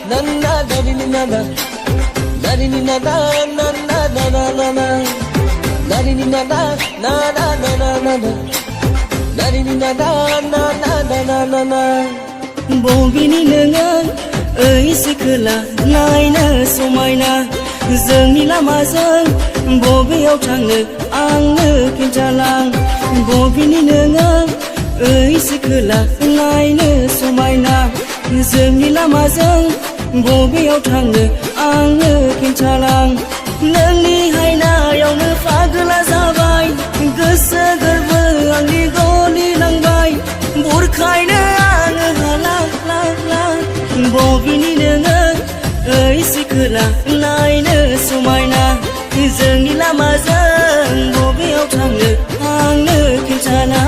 na na da di ni na na da di ni na na na na na na na na da di ni na na na na na na na da di ni na na na na na na na na बबेनि नोङो ओइ सिखोला नायनो समायना जोंनि लामाजों बबेयाव थांनो आंनो खिन्थालां बबेनि नोङो ओइ सिखोला नायनो समायना जोंनि लामाजों बबेयाव थांनो आंनो खिन्थालां नोंनि हायनायावनो पागला जाबाय गोसो गोरबो आंनि गलि नांबाय बुरखायनो आङो हाला बबेनि नोङो ओइ सिखोला नायनो समायना जोंनि लामाजों बबेयाव थांनो आंनो खिन्थालां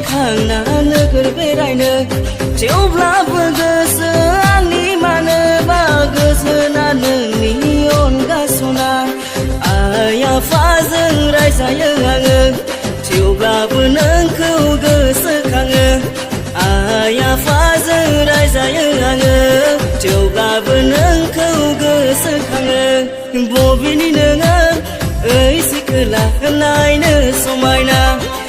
खांना नोगोर बेरायनो थेवब्लाबो गोसो आंनि मानोबा गोजोना नोंनि अनगा सना आइ आफाजों रायजायो आङो थेवब्लाबो नोंखौ गोसोखाङो आइ आफाजों रायजायो आङो थेवब्लाबो नोंखौ गोसोखाङो बबेनि नोङो ओइ सिखोला नायनो समायना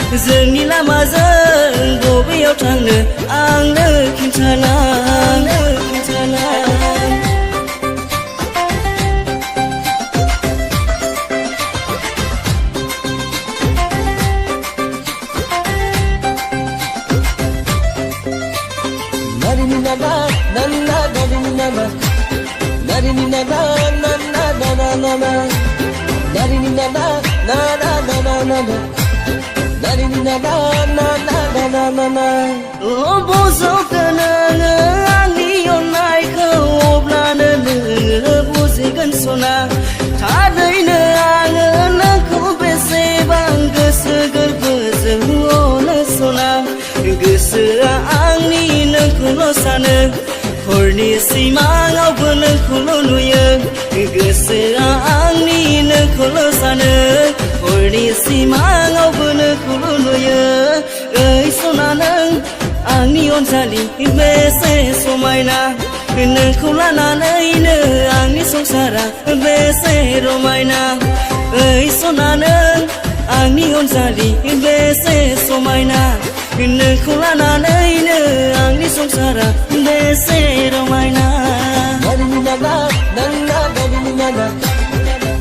जोंनि लामाजों बबेयाव थांनो आंनो खिन्थालां Narini na na na na narini na na narini na na na na na na na na narini na na na na na na na na narini na na na na na na na na बोजोखो नोङो आंनि अननायखौ अब्लानो नोङो बुजिगोन सना थारैनो आङो नोंखौ बेसेबां गोसो गोरबोजों अनो सना गोसोआ आंनि नोंखौल' सानो हरनि सिमाङावबो नोंखौल' नुयो गोसोआ आंनि नोंखौल' सानो हरनि सिमाङावबो नोंखौल' नुयो ओइ सना नों आंनि अनजालि बेसे समायना नोंखौ लानानैनो आंनि संसारा बेसे रमायना ओइ सना नों आंनि अनजालि बेसे समायना नोंखौ लानानैनो आंनि संसारा बेसे रमायना narini na na na na narini na na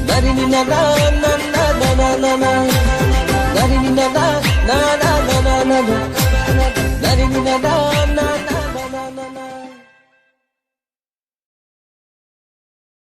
narini na na na na na na na narini na na